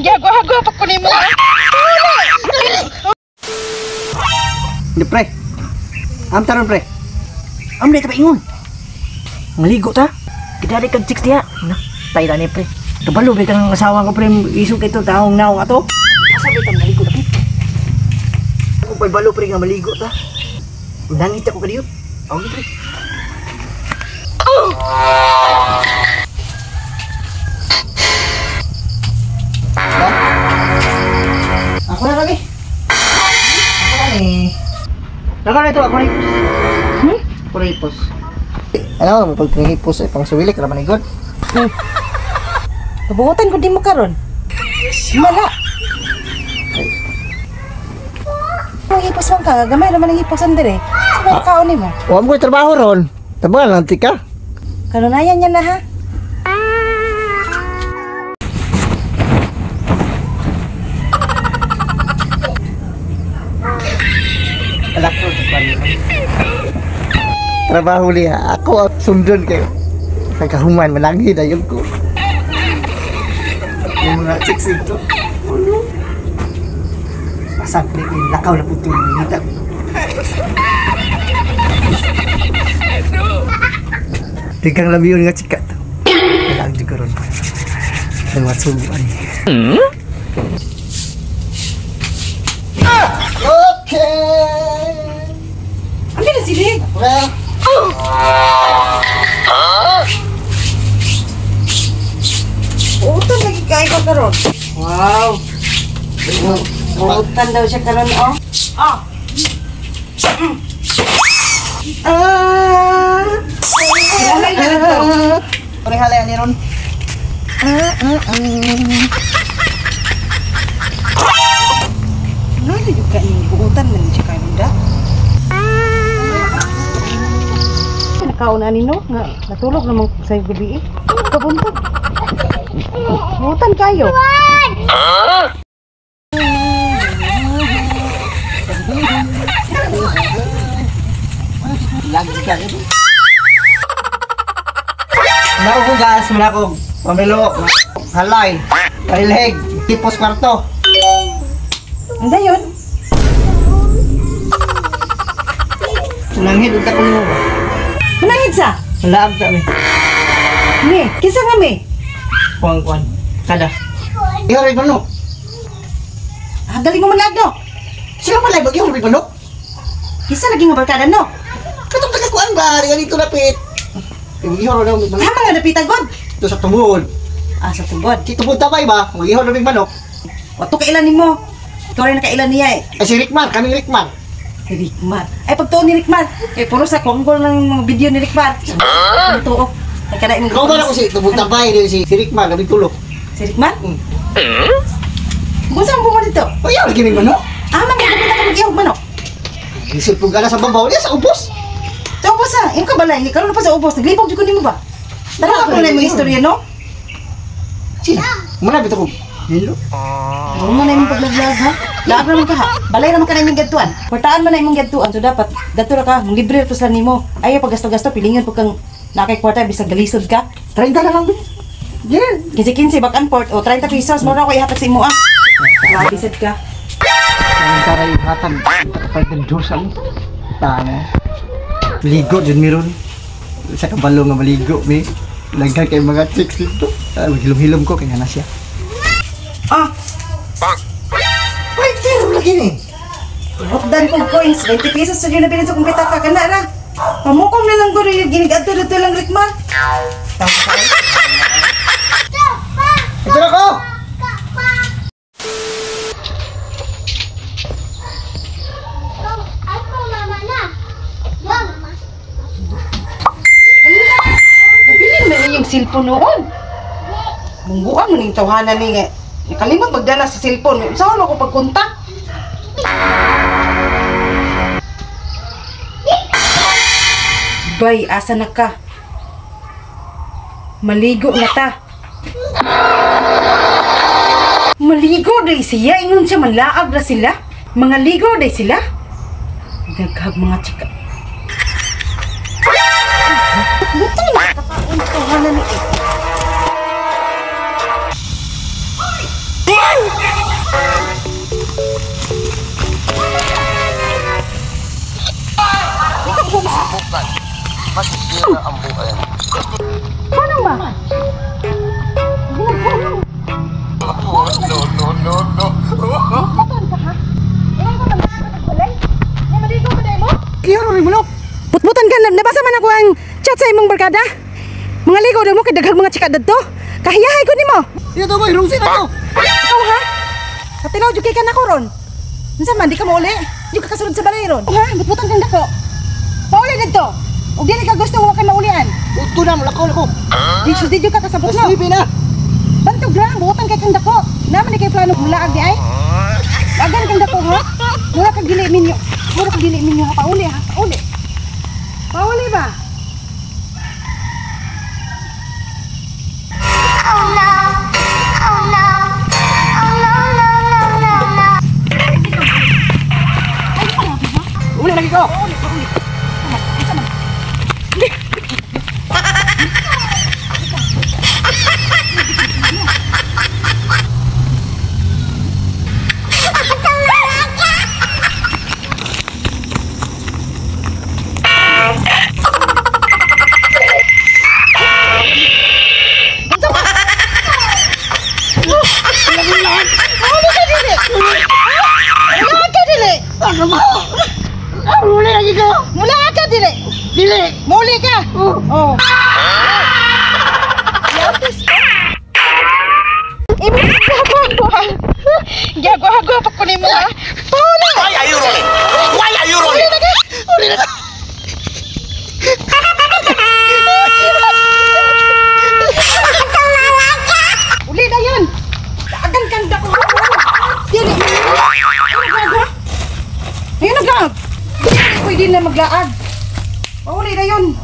Gagwa-gwa pa ko nimo. Hindi pre. Am taron pre. Am di ka paingon. Maligo ta. Kidari kag chicks diha. Na, tay ra ni pre. Kabalo ba kang asawa ko pre isog ito taong naong ato? Asa ba tang maligo ta? Ako pa'y balo pre nga maligo ta. Nangit ako kadiyo. Ako pre. Ako na lagi. Ako na ito, ako na ipos. Ako na ipos. Ano, pag pinahipos ay pang suwilik, raman ay good. Kabuhutan ko di mo karon. Mala. Ang ipos man ka, gamay naman ang iposan dire. Saan ang kaon mo? Huwag mo trabaho ron. Tabangan lang tika. Kanunayan yan na ha. Alak ko, trabaho liya. Ako at sundon kayo. Sa kahuman, malanghi na yun ko. Yung mga chicks ito. Pasag na yung lakaw na puto ng hita. Tingkang labiyon nga chika to. Kailangan juga ron. Ang matsubuan. Okay! Ano na sili? Well. Utan lagi kain ko karon. Wow! Utan daw siya karon oh. Halay na lang to. Pare halay ni ron. Ano juga ni utan man siya karon da. Nakauna ni no nga natulog namang sa gabi eh. Kabuntag. Utan kayo. Lagi ka ito. Nakugas mo na ako. Pamilo. Halay. Parilheg. Tipos kwarto. Anda yun? Sunanghid. Unta ko nyo. Manangid sa? Laag ta mi. Mi, kisa nga mi? Kuang-kuang. Kada. Ihoray ba no? Galing mo manlag no? Sila malay ba? Ihoray ba no? Kisa lagi nga barkada no? Katong tagakuan ba? Ganito lapit. Ihoray na. Hama nga napitan god. Ito sa tungod. Sa tubod. Si tubod tabay ba? Mag-ihoray na manok. Wato kailan ni mo? Ikaw rin nakailan niya eh. Ay si Rickman. Kaming Rickman. Rickman. Ay pagtuon ni Rickman. Eh puro sa konggol ng mga video ni Rickman. Ito oh. Nagkanain mo. Ikaw ba na ko si tubod tabay din si Rickman. Kaming tulog. Si Rickman? Kung saan mo dito? O yun. Kaming manok. Magkakita ka mag-ihog manok. Isip po gana sa babaw niya sa ubos. Sa ubos ha? Yung kabalay. Karoon na pa sa ubos. Naglibog dyan ko mo ba? Tara ako na yung istorya no? Sino? Muna bito ko. Hello? Huwag mo na yung paglag-lag ha? Laag naman ka ha? Balay naman ka na yung gadtuan. Portaan mo na yung gadtuan. So dapat, dato na ka, mong libre ito sa nimo. Ayaw pag gasto-gasto, pilingan po kang nakay-kwarta, bisag galisod ka. 30 na lang din. Yeah. 15 back and forth. O 30 pesos, mura ko ihatag sa imo ah. Bisad ka. Ang karay hatag. Pagdandos ang tana. Maligo dyan meron. Sa kabalo nga maligo, may. Laghan kay mga chicks dito. Maghilom-hilom ko, kaya na siya. Wait, tiro lagi ni. Hotdan kong coins, 20 pesos sa yun na bilhin sa kumpita ka. Kana ra. Pamukong na lang ko rin yung ginigadto dito lang, Rickman. Tawag ka rin. Ito na ko! Nabilin mo yung cellphone noon. Mungguan mo ning tawhanan ni nga. Nakalimot magdala sa cellphone. Saan ako pagkontak? Bay, asa na ka? Maligo na ta. Maligo day siya. Ingon siya manlaag na sila. Mga ligo day sila. Daghag mga chika. Buti na kakaon tawhanan ni barkada. Mga ligaw na mo kay daghang mga chika dadto. Kahiyahay ko nimo. Dito boy, rungsit ako. Ikaw ha? Patilaw jud kay ka nako ron. Unsa man di ka mauli? Di ka kasulod sa balay ron. Ha? Butbutan kang dako. Mauli didto. Ug dili ka gusto wa kay maulian. Uto na, lakaw. Di jud ka kasabot no. Sleepy na. Bantog ra, buotan kay kang dako. Naman ni kay plano mulaag di ay. Agan kang dako ha. Mura kag dili minyo. Ha pauli ha. Pauli. Pauli ba? Uli lagi ko. Uli lagi ko. Mula ka dili. Dili. Muli ka. Oh. Yatis ka. Gago pa ko nimo ha. Paula. Why are you rolling? Why are you rolling? Uli na. Uli na yun. Agan kang dako. Dili. Ayun na gag. Pwede na maglaag. Pauli na yun.